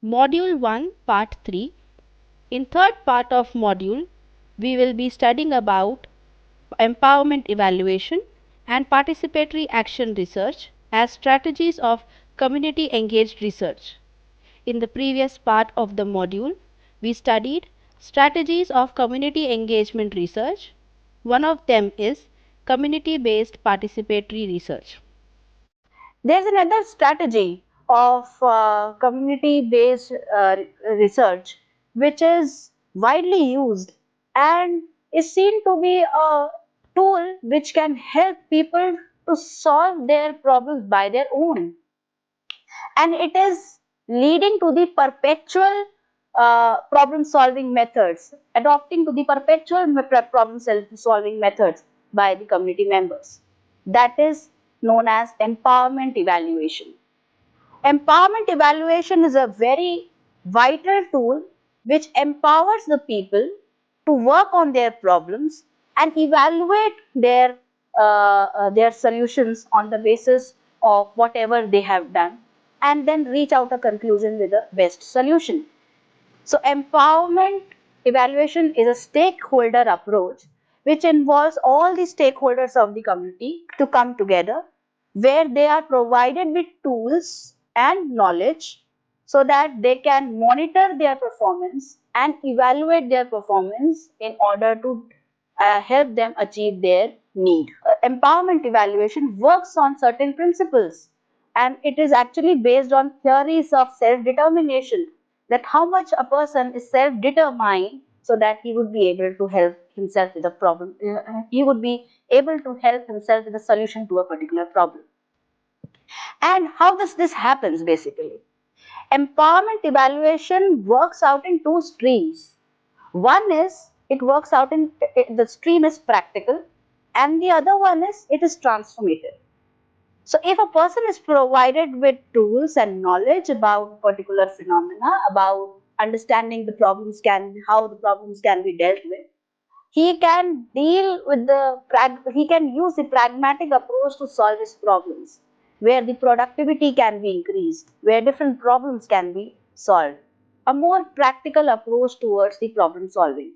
Module 1, Part 3. In third part of module, we will be studying about empowerment evaluation and participatory action research as strategies of community engaged research. In the previous part of the module, we studied strategies of community engagement research. One of them is community based participatory research. There's another strategy of community-based research which is widely used and is seen to be a tool which can help people to solve their problems by their own. And it is leading to the perpetual problem solving methods, adopting to the perpetual problem solving methods by the community members. That is known as empowerment evaluation. Empowerment evaluation is a very vital tool which empowers the people to work on their problems and evaluate their solutions on the basis of whatever they have done and then reach out a conclusion with the best solution. So empowerment evaluation is a stakeholder approach which involves all the stakeholders of the community to come together where they are provided with tools and knowledge so that they can monitor their performance and evaluate their performance in order to help them achieve their need. Empowerment evaluation works on certain principles and it is actually based on theories of self-determination, that how much a person is self-determined so that he would be able to help himself with a problem, he would be able to help himself with a solution to a particular problem. And how does this happens basically? Empowerment evaluation works out in two streams. One is it works out in the stream is practical and the other one is it is transformative. So if a person is provided with tools and knowledge about particular phenomena, about understanding the problems how the problems can be dealt with, he can deal with he can use the pragmatic approach to solve his problems, where the productivity can be increased, where different problems can be solved. A more practical approach towards the problem solving.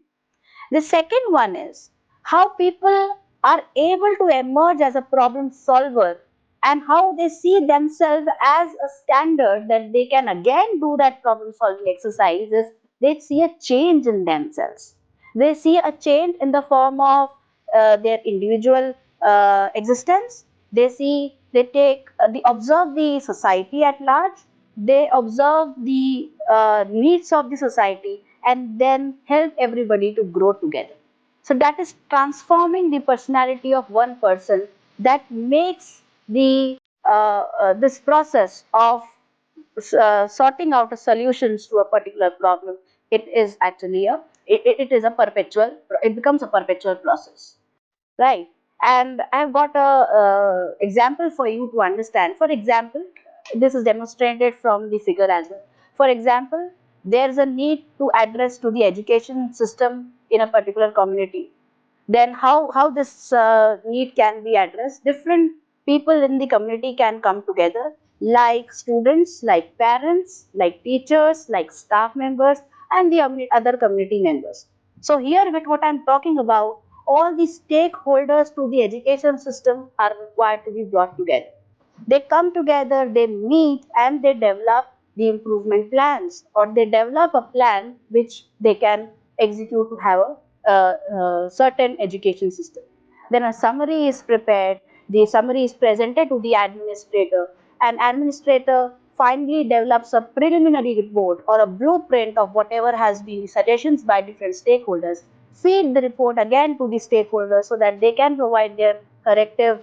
The second one is how people are able to emerge as a problem solver and how they see themselves as a standard that they can again do that problem solving exercises. They see a change in themselves. They see a change in the form of their individual existence. They observe the society at large. They observe the needs of the society and then help everybody to grow together. So that is transforming the personality of one person that makes the this process of sorting out a solutions to a particular problem. It is actually it is a perpetual. It becomes a perpetual process, right? And I've got a example for you to understand. For example, this is demonstrated from the figure as well. For example, there's a need to address to the education system in a particular community. Then how this need can be addressed? Different people in the community can come together, like students, like parents, like teachers, like staff members, and the other community members. So here with what I'm talking about, all the stakeholders to the education system are required to be brought together. They come together, they meet, and they develop the improvement plans, or they develop a plan which they can execute to have a certain education system. Then a summary is prepared, the summary is presented to the administrator, and administrator finally develops a preliminary report or a blueprint of whatever has been suggestions by different stakeholders, feed the report again to the stakeholders so that they can provide their corrective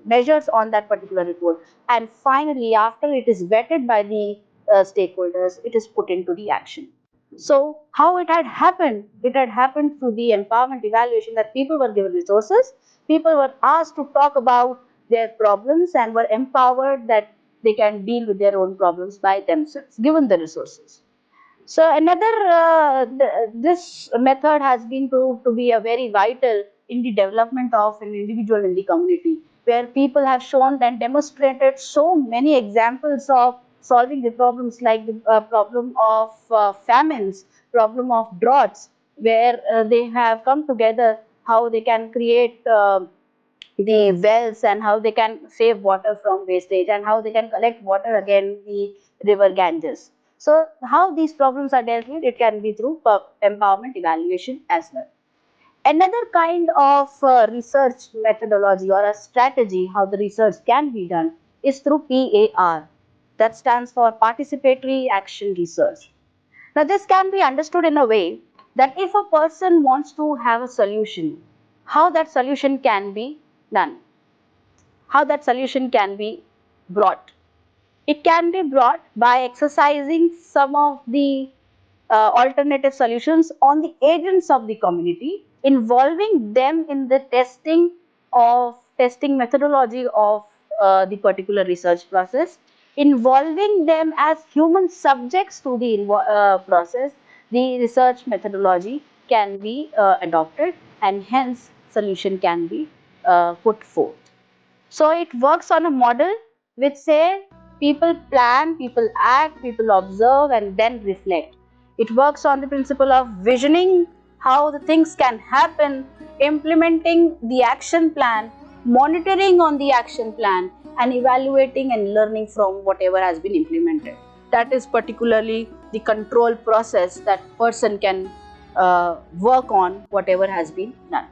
measures on that particular report. And finally, after it is vetted by the stakeholders, it is put into the action. So how it had happened? It had happened through the empowerment evaluation, that people were given resources, people were asked to talk about their problems and were empowered that they can deal with their own problems by themselves, given the resources. So another, this method has been proved to be a very vital in the development of an individual in the community, where people have shown and demonstrated so many examples of solving the problems like the problem of famines, problem of droughts, where they have come together, how they can create the wells and how they can save water from wastage and how they can collect water again the river Ganges. So how these problems are dealt with, it can be through empowerment evaluation as well. Another kind of research methodology or a strategy how the research can be done is through PAR, that stands for Participatory Action Research. Now, this can be understood in a way that if a person wants to have a solution, how that solution can be done, how that solution can be brought. It can be brought by exercising some of the alternative solutions on the agents of the community, involving them in the testing methodology of the particular research process, involving them as human subjects to the process. The research methodology can be adopted, and hence solution can be put forth. So it works on a model which say people plan, people act, people observe and then reflect. It works on the principle of visioning how the things can happen, implementing the action plan, monitoring on the action plan and evaluating and learning from whatever has been implemented. That is particularly the control process that person can work on whatever has been done.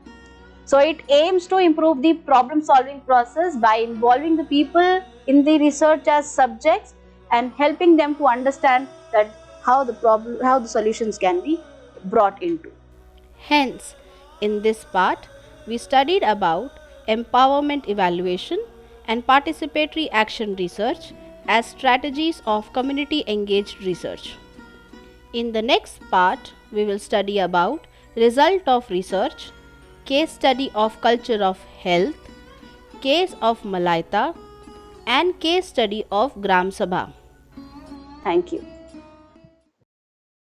So it aims to improve the problem solving process by involving the people in the research as subjects and helping them to understand that how the solutions can be brought into. Hence, in this part, we studied about empowerment evaluation and participatory action research as strategies of community engaged research. In the next part, we will study about result of research, case study of culture of health, case of Malaita, and case study of Gram Sabha. Thank you.